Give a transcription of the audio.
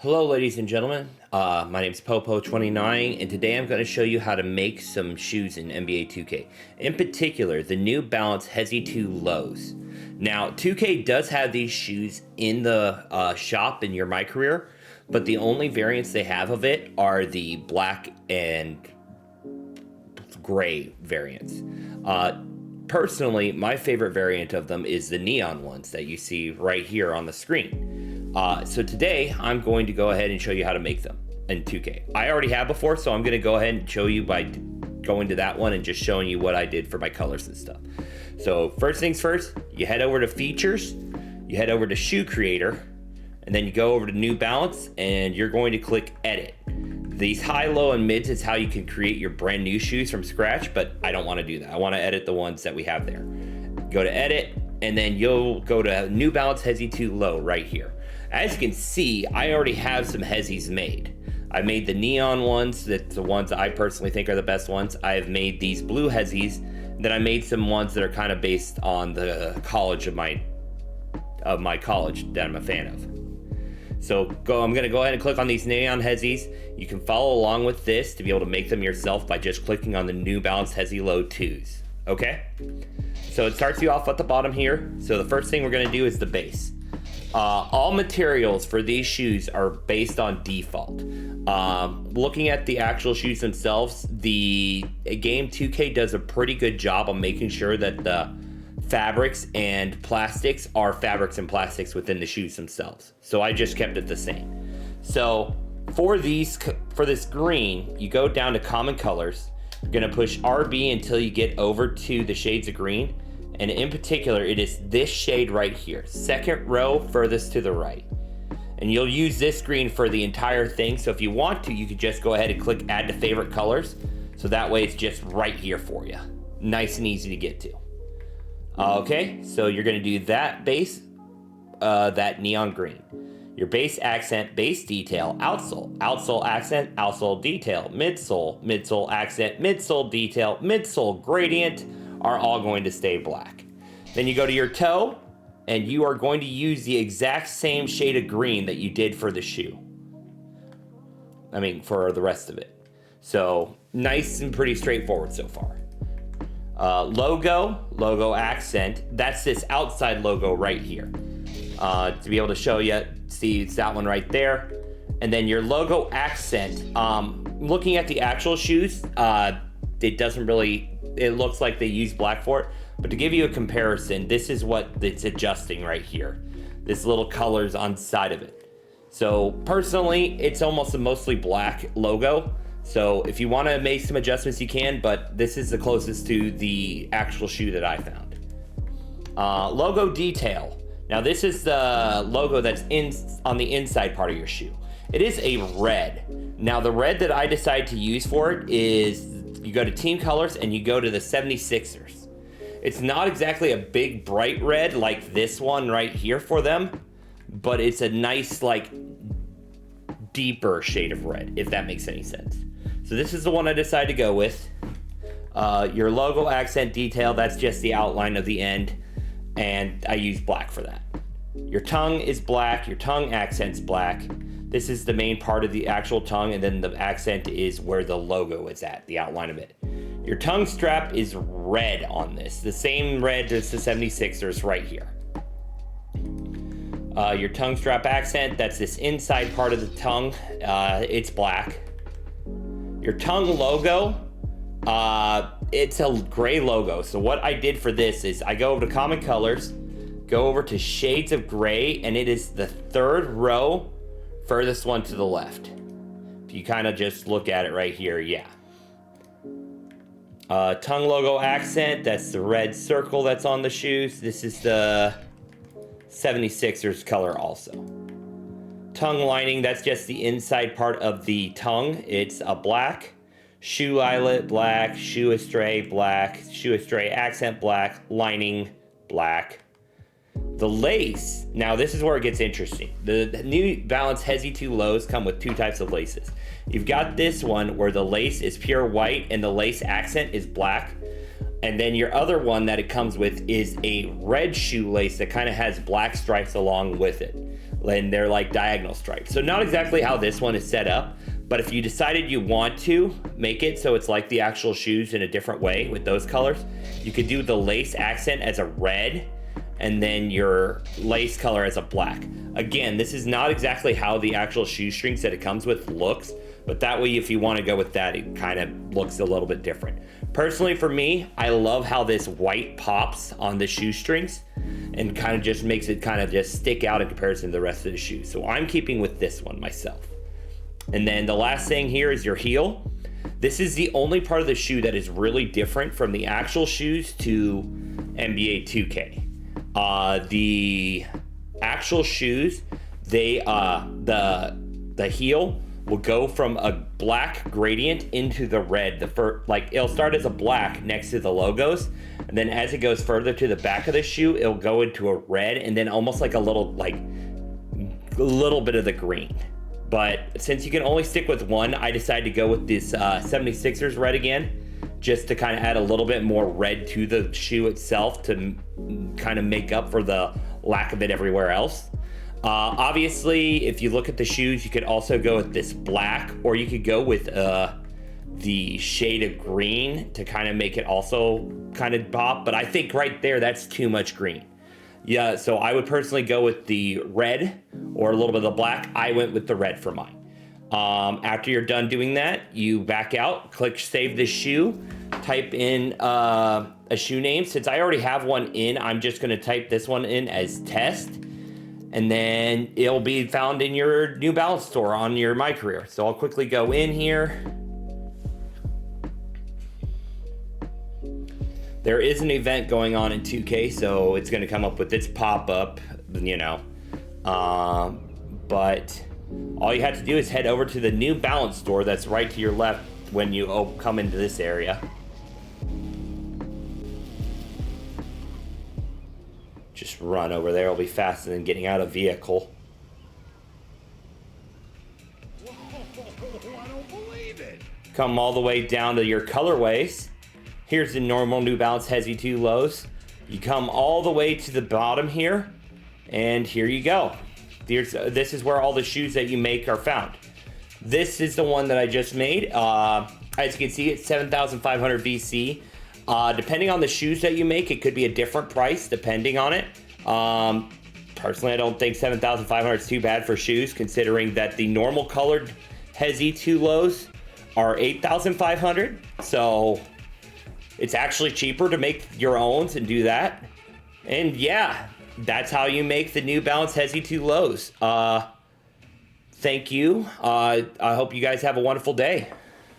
Hello ladies and gentlemen, my name is Popo29 and today I'm going to show you how to make some shoes in NBA 2K. In particular, the New Balance Hesi 2 Lows. Now 2K does have these shoes in the shop in Your My Career, but the only variants they have of it are the black and gray variants. Personally, my favorite variant of them is the neon ones that you see right here on the screen. So today I'm going to go ahead and show you how to make them in 2K. I already have before, so I'm going to go ahead and show you by going to that one and just showing you what I did for my colors and stuff. So first things first, you head over to features, you head over to shoe creator, and then you go over to New Balance and you're going to click edit. These high, low, and mids is how you can create your brand new shoes from scratch, but I don't want to do that. I want to edit the ones that we have there. Go to edit, and then you'll go to New Balance Hesi 2 Low right here. As you can see, I already have some Hesis made. I made the neon ones, that's the ones I personally think are the best ones. I have made these blue Hesis, then I made some ones that are kind of based on the college of my college that I'm a fan of. So I'm gonna go ahead and click on these neon Hesis. You can follow along with this to be able to make them yourself by just clicking on the New Balance Hesi Low 2s, okay? So it starts you off at the bottom here. So the first thing we're gonna do is the base. All materials for these shoes are based on default. Looking at the actual shoes themselves, the game 2K does a pretty good job of making sure that the fabrics and plastics are fabrics and plastics within the shoes themselves. So I just kept it the same. So for this green, you go down to common colors. You're gonna push RB until you get over to the shades of green. And in particular, it is this shade right here, second row furthest to the right. And you'll use this green for the entire thing. So if you want to, you could just go ahead and click add to favorite colors. So that way it's just right here for you. Nice and easy to get to. Okay, so you're gonna do that base, that neon green. Your base accent, base detail, outsole, outsole accent, outsole detail, midsole, midsole accent, midsole detail, midsole gradient, are all going to stay black. Then you go to your toe and you are going to use the exact same shade of green that you did for the shoe. I mean, for the rest of it. So nice and pretty straightforward so far. Logo accent, that's this outside logo right here. To be able to show you, see it's that one right there. And then your logo accent, looking at the actual shoes, it doesn't really, it looks like they use black for it, but to give you a comparison, this is what it's adjusting right here. This little colors on side of it. So personally, it's almost a mostly black logo. So if you want to make some adjustments, you can, but this is the closest to the actual shoe that I found. Logo detail. Now this is the logo that's on the inside part of your shoe. It is a red. Now the red that I decided to use for it is, you go to team colors and you go to the 76ers. It's not exactly a big bright red like this one right here for them, but it's a nice like deeper shade of red, if that makes any sense. So this is the one I decided to go with. Your logo accent detail, that's just the outline of the end, and I use black for that. Your tongue is black, your tongue accent's black. This is the main part of the actual tongue, and then the accent is where the logo is at, the outline of it. Your tongue strap is red on this, the same red as the 76ers right here. Your tongue strap accent, that's this inside part of the tongue, it's black. Your tongue logo, it's a gray logo. So what I did for this is I go over to common colors, go over to shades of gray, and it is the third row furthest one to the left. If you kind of just look at it right here, yeah. Tongue logo accent, that's the red circle that's on the shoes. This is the 76ers color also. Tongue lining, that's just the inside part of the tongue. It's a black. Shoe eyelet, black. Shoe astray, black. Shoe astray accent, black. Lining, black. The lace, now this is where it gets interesting. The New Balance Hesi 2 Lows come with two types of laces. You've got this one where the lace is pure white and the lace accent is black. And then your other one that it comes with is a red shoelace that kind of has black stripes along with it. and they're like diagonal stripes. So not exactly how this one is set up, but if you decided you want to make it so it's like the actual shoes in a different way with those colors, you could do the lace accent as a red and then your lace color as a black. Again, this is not exactly how the actual shoestrings that it comes with looks, but that way if you want to go with that, it kind of looks a little bit different. Personally for me, I love how this white pops on the shoestrings and kind of just makes it kind of just stick out in comparison to the rest of the shoe. So I'm keeping with this one myself. And then the last thing here is your heel. This is the only part of the shoe that is really different from the actual shoes to NBA 2K. The actual shoes, the heel will go from a black gradient into the red. Like it'll start as a black next to the logos, and then as it goes further to the back of the shoe, it'll go into a red, and then almost like a little bit of the green. But since you can only stick with one, I decided to go with this 76ers red again, just to kind of add a little bit more red to the shoe itself to kind of make up for the lack of it everywhere else. Obviously, if you look at the shoes, you could also go with this black, or you could go with the shade of green to kind of make it also kind of pop. But I think right there, that's too much green. Yeah, so I would personally go with the red or a little bit of the black. I went with the red for mine. After you're done doing that, you back out, click save this shoe, type in a shoe name. Since I already have one in, I'm just going to type this one in as test, and then it'll be found in your New Balance store on your My Career. So I'll quickly go in here. There is an event going on in 2K, so it's going to come up with this pop-up, you know. But all you have to do is head over to the New Balance store that's right to your left when you come into this area. Just run over there. It'll be faster than getting out of vehicle. Whoa, I don't believe it. Come all the way down to your colorways. Here's the normal New Balance Hesi 2 lows. You come all the way to the bottom here, and here you go. This is where all the shoes that you make are found. This is the one that I just made. As you can see, it's 7,500 VC. Depending on the shoes that you make, it could be a different price depending on it. Personally, I don't think 7,500 is too bad for shoes, considering that the normal colored Hesi 2 lows are 8,500. So it's actually cheaper to make your own and do that. And yeah, that's how you make the New Balance Hesi 2 lows. Thank you. I hope you guys have a wonderful day.